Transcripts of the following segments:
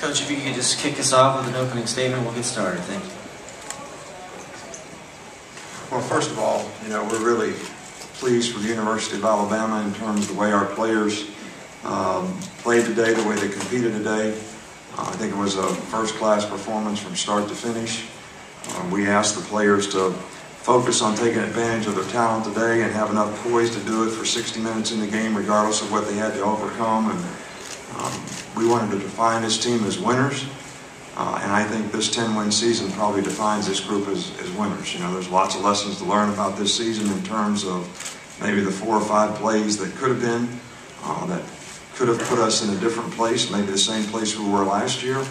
Coach, if you could just kick us off with an opening statement, we'll get started. Thank you. Well, first of all, we're really pleased for the University of Alabama in terms of the way our players played today, the way they competed today. I think it was a first-class performance from start to finish. We asked the players to focus on taking advantage of their talent today and have enough poise to do it for 60 minutes in the game, regardless of what they had to overcome. And we wanted to define this team as winners. And I think this 10-win season probably defines this group as winners. There's lots of lessons to learn about this season in terms of maybe the 4 or 5 plays that could have been, that could have put us in a different place, maybe the same place we were last year.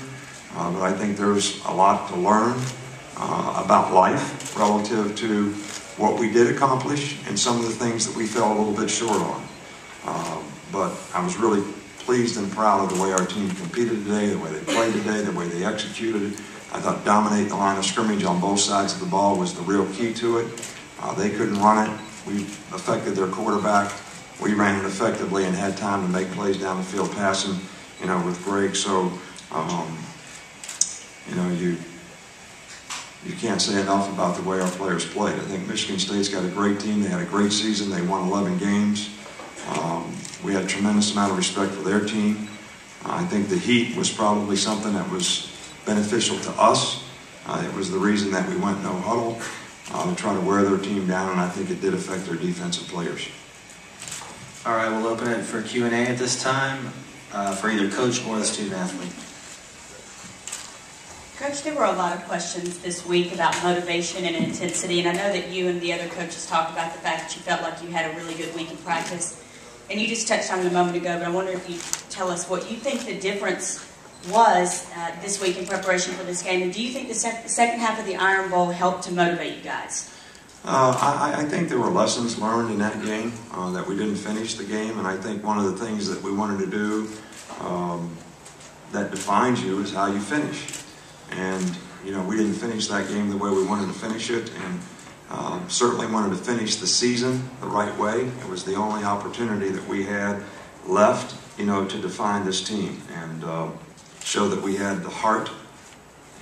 But I think there's a lot to learn about life relative to what we did accomplish and some of the things that we fell a little bit short on. But I was really pleased and proud of the way our team competed today, the way they played today, the way they executed. I thought dominating the line of scrimmage on both sides of the ball was the real key to it. They couldn't run it. We affected their quarterback. We ran it effectively and had time to make plays down the field passing, with Greg. So, you can't say enough about the way our players played. I think Michigan State's got a great team. They had a great season. They won 11 games. We had a tremendous amount of respect for their team. I think the heat was probably something that was beneficial to us. It was the reason that we went no huddle to try to wear their team down, and I think it did affect their defensive players. All right, we'll open it for Q&A at this time for either coach or the student athlete. Coach, there were a lot of questions this week about motivation and intensity, and I know that you and the other coaches talked about the fact that you felt like you had a really good week in practice. And you just touched on it a moment ago, but I wonder if you'd tell us what you think the difference was this week in preparation for this game. And do you think the second half of the Iron Bowl helped to motivate you guys? I think there were lessons learned in that game that we didn't finish the game. And I think one of the things that we wanted to do that defines you is how you finish. And, we didn't finish that game the way we wanted to finish it. And certainly wanted to finish the season the right way. It was the only opportunity that we had left, to define this team and show that we had the heart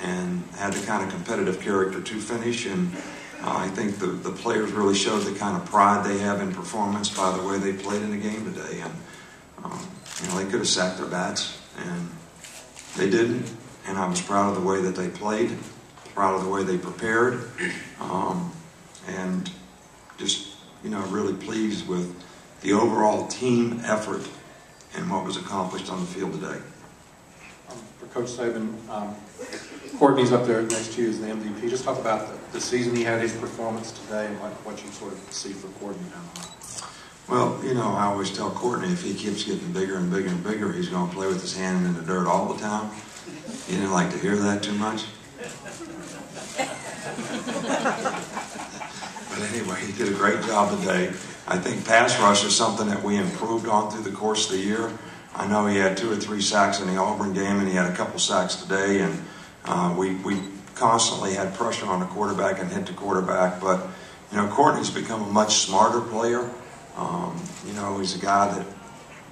and had the kind of competitive character to finish. And I think the players really showed the kind of pride they have in performance by the way they played in the game today. And they could have sacked their bats, and they didn't. And I was proud of the way that they played, proud of the way they prepared. And just, really pleased with the overall team effort and what was accomplished on the field today. For Coach Saban, Courtney's up there next to you as the MVP. Just talk about the season he had, his performance today, and what you sort of see for Courtney now. Well, I always tell Courtney if he keeps getting bigger and bigger and bigger, he's going to play with his hand in the dirt all the time. You didn't like to hear that too much? But anyway, he did a great job today. I think pass rush is something that we improved on through the course of the year. I know he had 2 or 3 sacks in the Auburn game, and he had a couple sacks today. And we constantly had pressure on the quarterback and hit the quarterback. But, Courtney's become a much smarter player. He's a guy that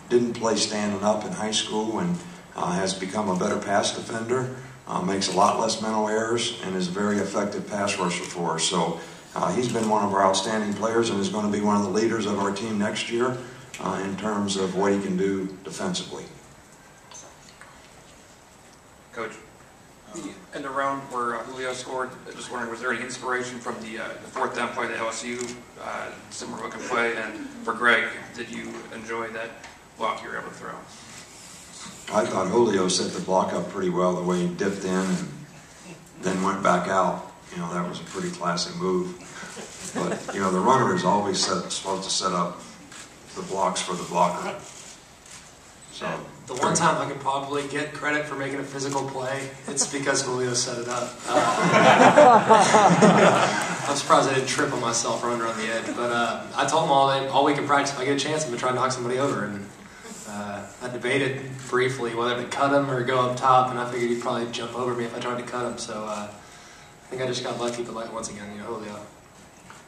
didn't play standing up in high school and has become a better pass defender, makes a lot less mental errors, and is a very effective pass rusher for us. So he's been one of our outstanding players and is going to be one of the leaders of our team next year in terms of what he can do defensively. Coach, in the round where Julio scored, just wondering, was there any inspiration from the 4th down play to LSU, similar looking play? And for Greg, did you enjoy that block you were able to throw? I thought Julio set the block up pretty well, the way he dipped in and then went back out. That was a pretty classy move. But, the runner is always supposed to set up the blocks for the blocker. So the one time I could probably get credit for making a physical play, it's because Julio set it up. I'm surprised I didn't trip on myself or under on the edge. But I told him all week in practice, if I get a chance, I'm going to try to knock somebody over. And I debated briefly whether to cut him or go up top, and I figured he'd probably jump over me if I tried to cut him. So I think I just got lucky, but once again, Julio.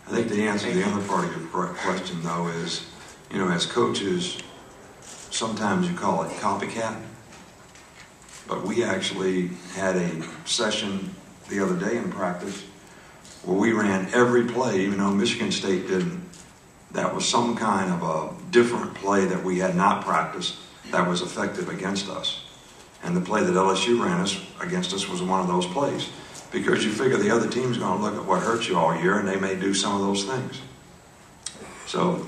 I think the answer to the other part of your question, though, is, as coaches, sometimes you call it copycat. but we actually had a session the other day in practice where we ran every play, even though Michigan State didn't. That was some kind of a different play that we had not practiced that was effective against us. And the play that LSU ran against us was one of those plays. Because you figure the other team's going to look at what hurt you all year, and they may do some of those things. So,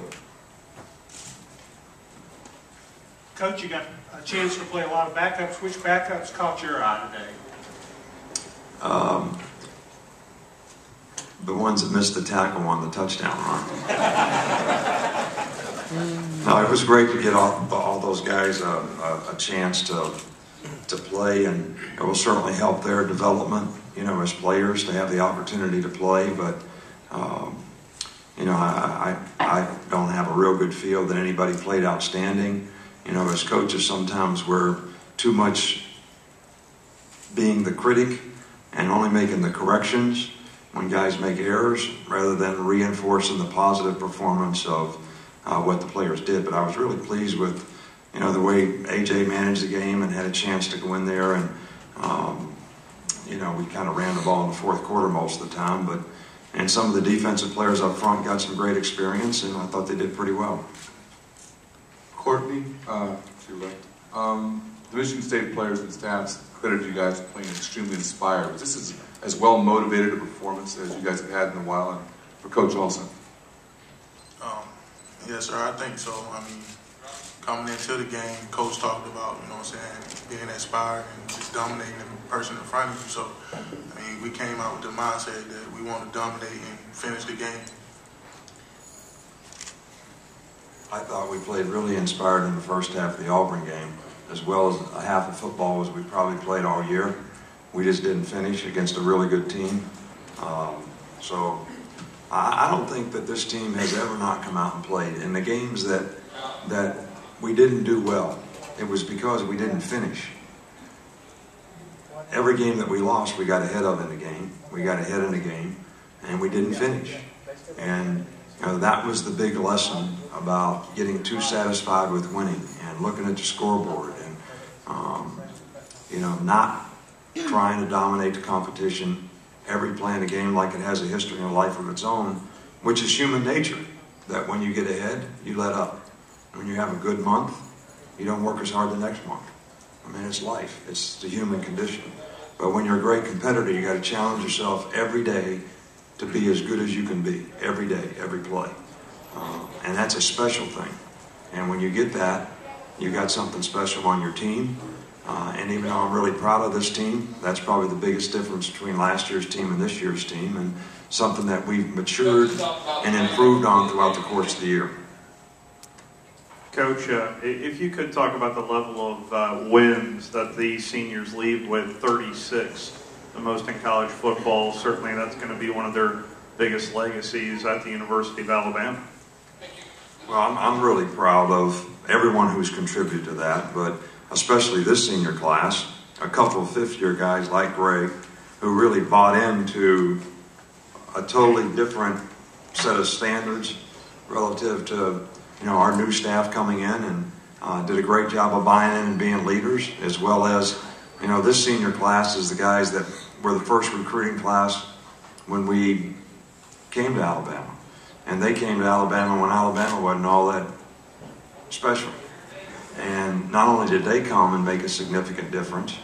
Coach, you got a chance to play a lot of backups. Which backups caught your eye today? The ones that missed the tackle on the touchdown run. No, it was great to get all those guys a chance to play, and it will certainly help their development, as players to have the opportunity to play. But, I don't have a real good feel that anybody played outstanding. As coaches, sometimes we're too much being the critic and only making the corrections when guys make errors rather than reinforcing the positive performance of what the players did. But I was really pleased with, the way AJ managed the game and had a chance to go in there and, we kind of ran the ball in the fourth quarter most of the time. And some of the defensive players up front got some great experience, and I thought they did pretty well. Courtney, to your left. The Michigan State players and staffs credited you guys for playing extremely inspired. Was this as well motivated a performance as you guys have had in a while? And for Coach also? Yes, sir, I think so. Coming into the game, Coach talked about, being inspired and just dominating the person in front of you. So, we came out with the mindset that we want to dominate and finish the game. I thought we played really inspired in the first half of the Auburn game, as well as a half of football as we probably played all year. We just didn't finish against a really good team. So I don't think that this team has ever not come out and played. In the games that we didn't do well, it was because we didn't finish. Every game that we lost, we got ahead of in the game. We got ahead in the game, and we didn't finish. And that was the big lesson about getting too satisfied with winning and looking at the scoreboard and, not trying to dominate the competition every play in the game like it has a history and a life of its own, which is human nature, that when you get ahead, you let up. When you have a good month, you don't work as hard the next month. It's life. It's the human condition. But when you're a great competitor, you got to challenge yourself every day to be as good as you can be, every day, every play. And that's a special thing. And when you get that, you got something special on your team. And even though I'm really proud of this team, that's probably the biggest difference between last year's team and this year's team, and something that we've matured and improved on throughout the course of the year. Coach, if you could talk about the level of wins that the seniors leave with, 36, the most in college football. Certainly that's going to be one of their biggest legacies at the University of Alabama. Well, I'm really proud of everyone who's contributed to that, but especially this senior class, a couple of fifth-year guys like Greg, who really bought into a totally different set of standards relative to our new staff coming in, and did a great job of buying in and being leaders, as well as this senior class is the guys that were the first recruiting class when we came to Alabama. And they came to Alabama when Alabama wasn't all that special. And not only did they come and make a significant difference,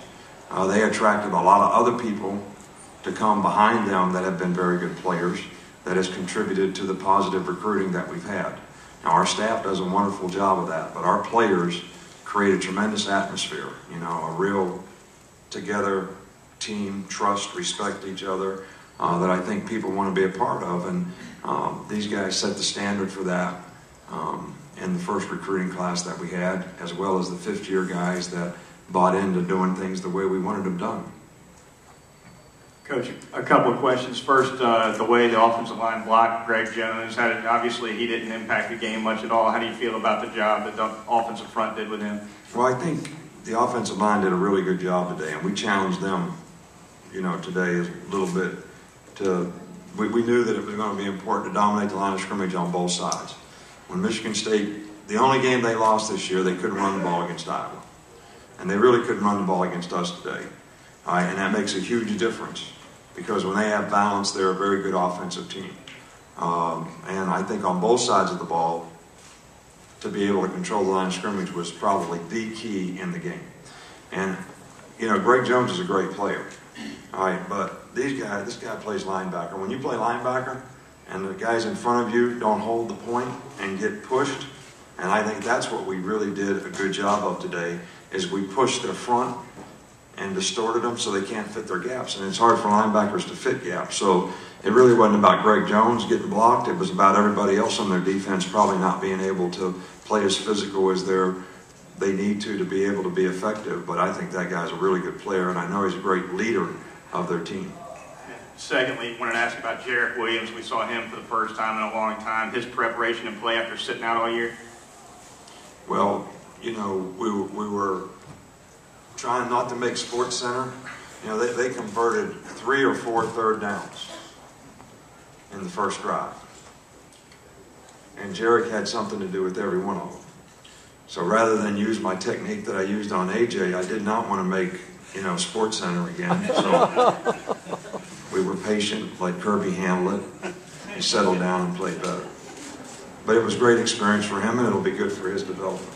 they attracted a lot of other people to come behind them that have been very good players, that has contributed to the positive recruiting that we've had. Now, our staff does a wonderful job of that, but our players create a tremendous atmosphere, a real together team, trust, respect each other, that I think people want to be a part of. And these guys set the standard for that in the first recruiting class that we had, as well as the fifth-year guys that bought into doing things the way we wanted them done. Coach, a couple of questions. First, the way the offensive line blocked Greg Jones, obviously he didn't impact the game much at all. How do you feel about the job that the offensive front did with him? Well, I think the offensive line did a really good job today, and we challenged them, today a little bit. We knew that it was going to be important to dominate the line of scrimmage on both sides. When Michigan State, the only game they lost this year, they couldn't run the ball against Iowa. and they really couldn't run the ball against us today. All right, and that makes a huge difference because when they have balance, they're a very good offensive team. And I think on both sides of the ball, to be able to control the line of scrimmage was probably the key in the game. And, you know, Greg Jones is a great player. All right, but this guy plays linebacker. When you play linebacker and the guys in front of you don't hold the point and get pushed, and I think that's what we really did a good job of today, is we pushed their front and distorted them so they can't fit their gaps. And it's hard for linebackers to fit gaps. So it really wasn't about Greg Jones getting blocked. It was about everybody else on their defense probably not being able to play as physical as they need to be able to be effective. But I think that guy's a really good player, and I know he's a great leader of their team. Secondly, I wanted to ask you about Jarek Williams. We saw him for the first time in a long time. His preparation and play after sitting out all year? Well, you know, we were trying not to make Sports Center. You know, they converted 3 or 4 third downs in the first drive. And Jarek had something to do with every one of them. So rather than use my technique that I used on AJ, I did not want to make, you know, Sports Center again. So we were patient, let Kirby handle it. He settled down and played better. But it was a great experience for him, and it'll be good for his development.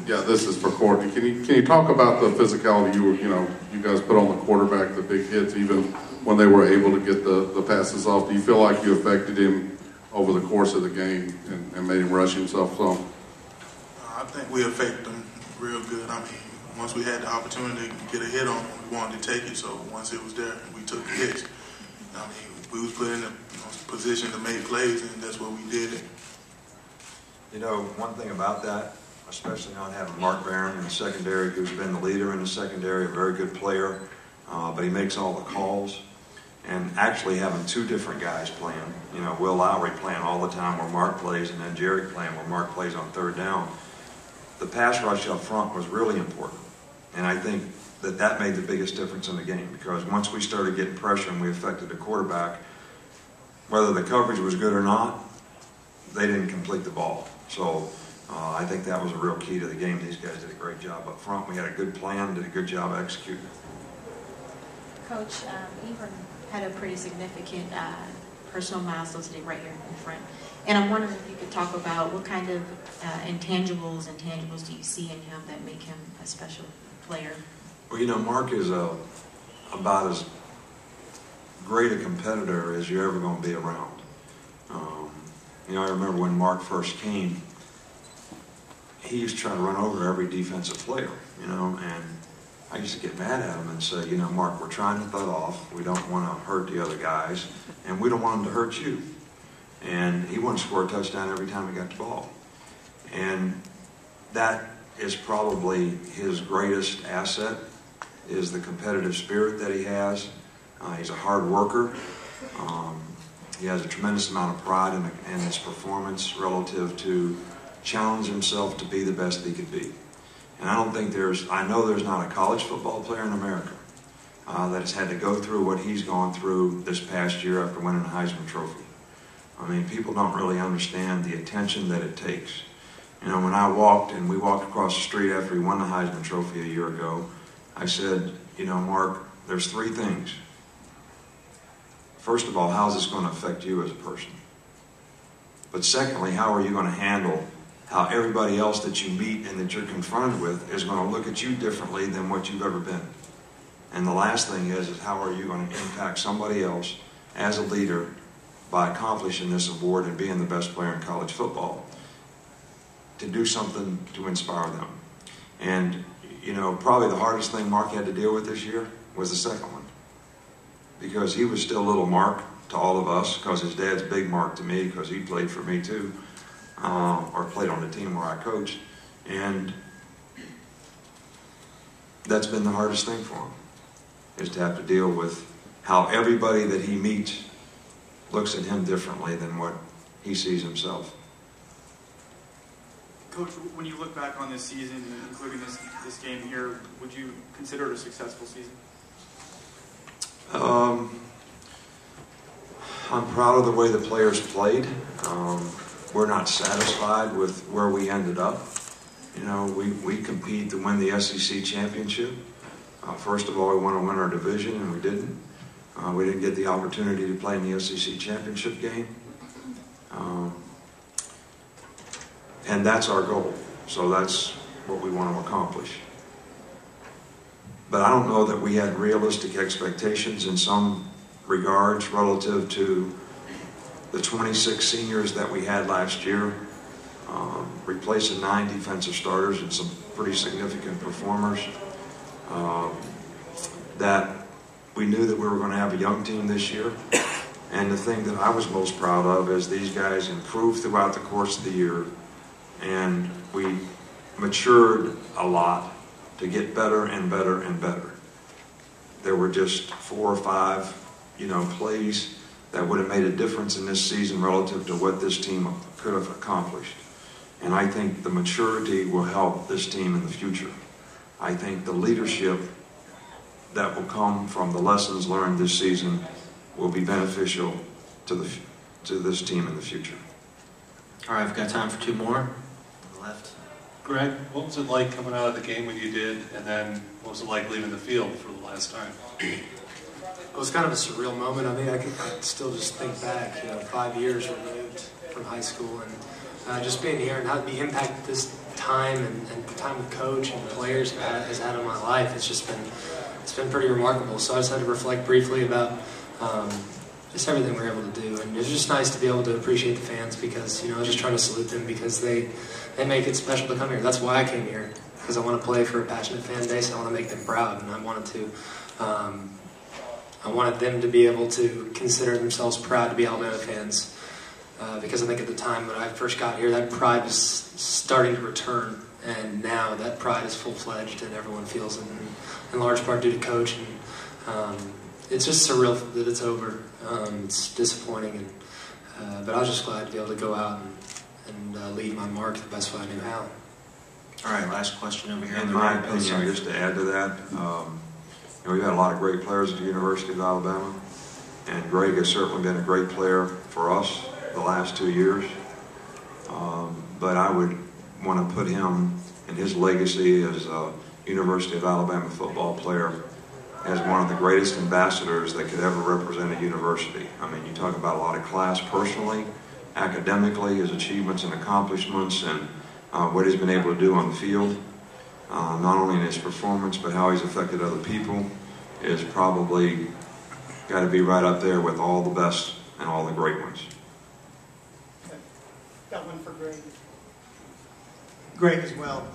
Yeah, this is for Courtney. Can you talk about the physicality you guys put on the quarterback, the big hits, even when they were able to get the passes off? Do you feel like you affected him over the course of the game and made him rush himself some? I think we affected him real good. I mean, once we had the opportunity to get a hit on him, we wanted to take it. So once it was there, we took the hits. I mean, we was put in a position to make plays, and that's what we did. You know, one thing about that, especially not having Mark Barron in the secondary, who's been the leader in the secondary, a very good player, but he makes all the calls. And actually having 2 different guys playing, you know, Will Lowry playing all the time where Mark plays, and then Jerry playing where Mark plays on third down. The pass rush up front was really important. And I think that made the biggest difference in the game, because once we started getting pressure and we affected the quarterback, whether the coverage was good or not, they didn't complete the ball. So I think that was a real key to the game. These guys did a great job up front. We had a good plan, did a good job executing. Coach, Ingram had a pretty significant personal milestone today right here in front. And I'm wondering if you could talk about what kind of intangibles do you see in him that make him a special player? Well, you know, Mark is about as great a competitor as you're ever going to be around. You know, I remember when Mark first came, he used to try to run over every defensive player, you know, and I used to get mad at him and say, you know, Mark, we're trying to thud off. We don't want to hurt the other guys, and we don't want them to hurt you. And he wanted to score a touchdown every time he got the ball. And that is probably his greatest asset, is the competitive spirit that he has. He's a hard worker. He has a tremendous amount of pride in his performance relative to challenge himself to be the best he could be. And I know there's not a college football player in America that has had to go through what he's gone through this past year after winning the Heisman Trophy. I mean, people don't really understand the attention that it takes. You know, when we walked across the street after he won the Heisman Trophy a year ago, I said, you know, Mark, there's 3 things. First of all, how is this going to affect you as a person? But secondly, how are you going to handle how everybody else that you meet and that you're confronted with is going to look at you differently than what you've ever been? And the last thing is how are you going to impact somebody else as a leader by accomplishing this award and being the best player in college football, to do something to inspire them. And, you know, probably the hardest thing Mark had to deal with this year was the second one, because he was still little Mark to all of us, because his dad's big Mark to me, because he played for me too, or played on the team where I coached. And that's been the hardest thing for him, is to have to deal with how everybody that he meets looks at him differently than what he sees himself. Coach, when you look back on this season, including this game here, would you consider it a successful season? I'm proud of the way the players played. We're not satisfied with where we ended up. You know, we compete to win the SEC championship. First of all, we want to win our division, and we didn't. We didn't get the opportunity to play in the SEC championship game. And that's our goal. So that's what we want to accomplish. But I don't know that we had realistic expectations in some regards relative to the 26 seniors that we had last year, replacing 9 defensive starters and some pretty significant performers. That we knew that we were going to have a young team this year. And the thing that I was most proud of is these guys improved throughout the course of the year, and we matured a lot to get better and better and better. There were just 4 or 5, plays that would have made a difference in this season relative to what this team could have accomplished. And I think the maturity will help this team in the future. I think the leadership that will come from the lessons learned this season will be beneficial to this team in the future. All right, I've got time for 2 more. On the left. Greg, what was it like coming out of the game when you did, and then what was it like leaving the field for the last time? It was kind of a surreal moment. I mean, I still just think back, 5 years removed from high school, and just being here and how the impact this time and time with coach and players has had on my life. It's been pretty remarkable. So I just had to reflect briefly about just everything we were able to do, and it was just nice to be able to appreciate the fans because I was just trying to salute them because they make it special to come here. That's why I came here, because I want to play for a passionate fan base. I want to make them proud, and I wanted them to be able to consider themselves proud to be Alabama fans. Because I think at the time when I first got here, that pride was starting to return, and now that pride is full-fledged, and everyone feels it, in large part due to coach. And it's just surreal that it's over. It's disappointing, but I was just glad to be able to go out and leave my mark the best way I knew how. All right, last question over here. In my opinion, just to add to that, we've had a lot of great players at the University of Alabama, and Greg has certainly been a great player for us the last 2 years. But I would want to put him and his legacy as a University of Alabama football player as one of the greatest ambassadors that could ever represent a university. I mean, you talk about a lot of class personally, academically, his achievements and accomplishments, and what he's been able to do on the field, not only in his performance, but how he's affected other people, is probably got to be right up there with all the best and all the great ones. Got one for Greg. Greg as well.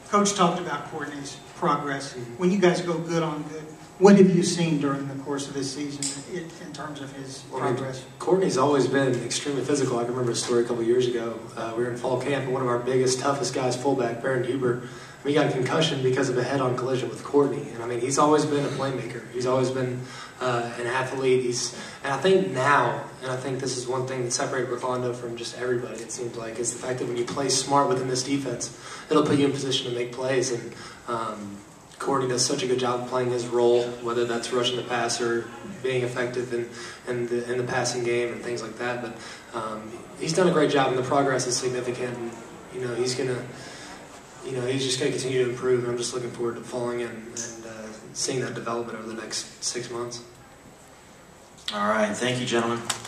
Coach talked about Courtney's progress. When you guys go good on good, what have you seen during the course of this season in terms of his progress? Courtney's always been extremely physical. I can remember a story a couple years ago. We were in fall camp, and one of our biggest, toughest guys, fullback, Baron Huber, he got a concussion because of a head-on collision with Courtney. And I mean, he's always been a playmaker. He's always been an athlete. And I think now, and I think this is one thing that separated Rolando from just everybody, it seems like, is the fact that when you play smart within this defense, it'll put you in position to make plays. And Courtney does such a good job of playing his role, whether that's rushing the passer, being effective in the passing game and things like that. But he's done a great job, and the progress is significant. And, he's just going to continue to improve, and I'm just looking forward to following him and seeing that development over the next 6 months. All right. Thank you, gentlemen.